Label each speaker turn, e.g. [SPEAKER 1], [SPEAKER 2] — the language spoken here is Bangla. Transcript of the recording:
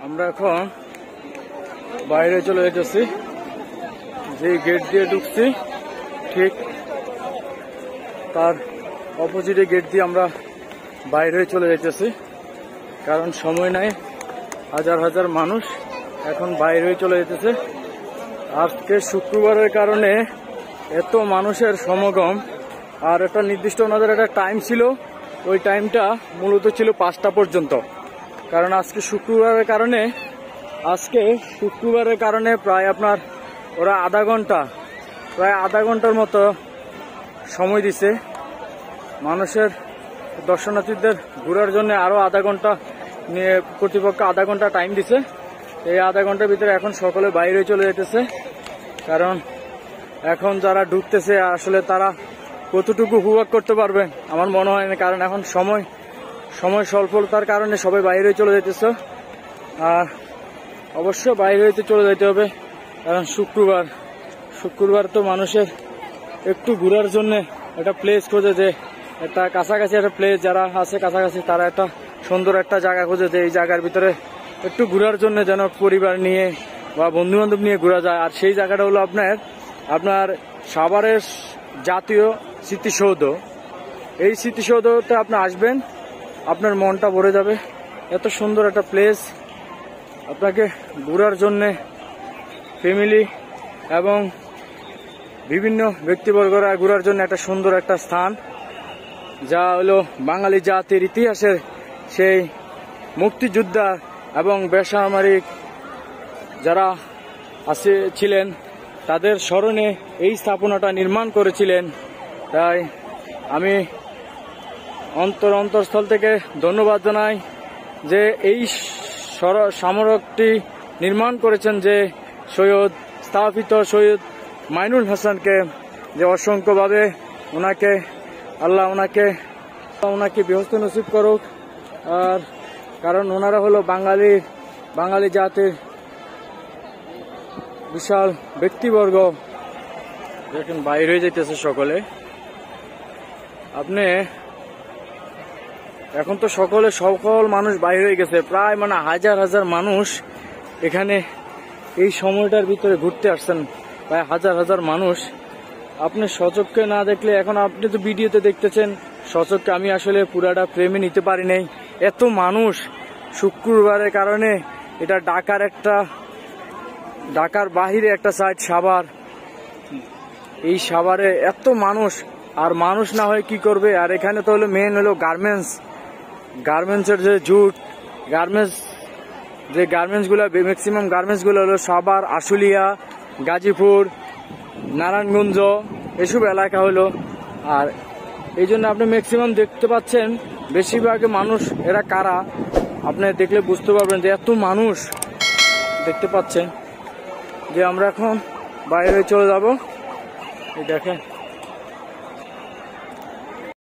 [SPEAKER 1] আমরা এখন বাইরে চলে যেতেছি। যে গেট দিয়ে ঢুকছি ঠিক তার অপোজিটে গেট দিয়ে আমরা বাইরে চলে যেতেছি, কারণ সময় নাই। হাজার হাজার মানুষ এখন বাইরে চলে যেতেছে। আজকে শুক্রবারের কারণে এত মানুষের সমাগম। আর একটা নির্দিষ্ট ওনাদের একটা টাইম ছিল, ওই টাইমটা মূলত ছিল 5টা পর্যন্ত। কারণ আজকে শুক্রবারের কারণে প্রায় আপনার ওরা প্রায় আধা ঘন্টার মতো সময় দিছে মানুষের, দর্শনার্থীদের ঘোরার জন্য আরো আধা ঘন্টা নিয়ে কর্তৃপক্ষ আধা ঘন্টা টাইম দিছে। এই আধা ঘন্টার ভিতরে এখন সকলে বাইরে চলে যেতেছে, কারণ এখন যারা ঢুকতেছে আসলে তারা কতটুকু উপভোগ করতে পারবে আমার মনে হয় না, কারণ এখন সময় স্বল্পতার কারণে সবাই বাইরে চলে যেতেছে। আর অবশ্য বাইরে হইতে চলে যেতে হবে, কারণ শুক্রবার তো মানুষের একটু ঘোরার জন্য একটা প্লেস খোঁজে, যে একটা কাছাকাছি একটা প্লেস, যারা আছে কাছাকাছি তারা একটা সুন্দর একটা জায়গা খোঁজে, যে এই জায়গার ভিতরে একটু ঘোরার জন্য যেন পরিবার নিয়ে বা বন্ধু বান্ধব নিয়ে ঘোরা যায়। আর সেই জায়গাটা হলো আপনার সাভারের জাতীয় স্মৃতিসৌধ। এই স্মৃতিসৌধতে আপনি আসবেন, আপনার মনটা ভরে যাবে। এত সুন্দর একটা প্লেস, আপনাকে ঘোরার জন্যে ফ্যামিলি এবং বিভিন্ন ব্যক্তিবর্গরা ঘোরার জন্য একটা সুন্দর একটা স্থান, যা হলো বাঙালি জাতির ইতিহাসের সেই মুক্তিযোদ্ধা এবং বেসামরিক যারা ছিলেন তাদের স্মরণে এই স্থাপনাটা নির্মাণ করেছিলেন। তাই আমি অন্তরস্থল থেকে ধন্যবাদ জানাই যে এই স্মারকটি নির্মাণ করেছেন যে স্থাপিত সৈয়দ মাইনুল হাসানকে, যে অসংখ্যভাবে আল্লাহ ওনাকে বেহেশত নসিব করুক। আর কারণ ওনারা হলো বাঙালি জাতির বিশাল ব্যক্তিবর্গ। দেখেন বাইরে হয়ে যাইতেছে সকলে। আপনি এখন তো সকল মানুষ বাইরে হয়ে গেছে, প্রায় হাজার হাজার মানুষ এখানে এই সময়টার ভিতরে ঘুরতে আসছেন, প্রায় হাজার হাজার মানুষ। আপনি সচক্ষে না দেখলে, এখন আপনি তো ভিডিওতে দেখতেছেন, সচক্ষে আমি আসলে পুরাটা ফ্রেমে নিতে পারি নাই। এত মানুষ শুক্রবারের কারণে, এটা ঢাকার বাহিরে একটা সাইড সাভার, এই সাভারে এত মানুষ। আর মানুষ না হয় কি করবে। আর এখানে তো হলো মেন হলো গার্মেন্টসের যে গার্মেন্টস গুলা, ম্যাক্সিমাম গার্মেন্টস গুলো হলো সাভার, আশুলিয়া, গাজীপুর, নারায়ণগঞ্জ এসব এলাকা হলো। আর এই জন্য আপনি ম্যাক্সিমাম দেখতে পাচ্ছেন বেশিরভাগ মানুষ এরা কারা, আপনি দেখলে বুঝতে পারবেন যে এত মানুষ দেখতে পাচ্ছেন। যে আমরা এখন বাইরে চলে যাব, এই দেখেন।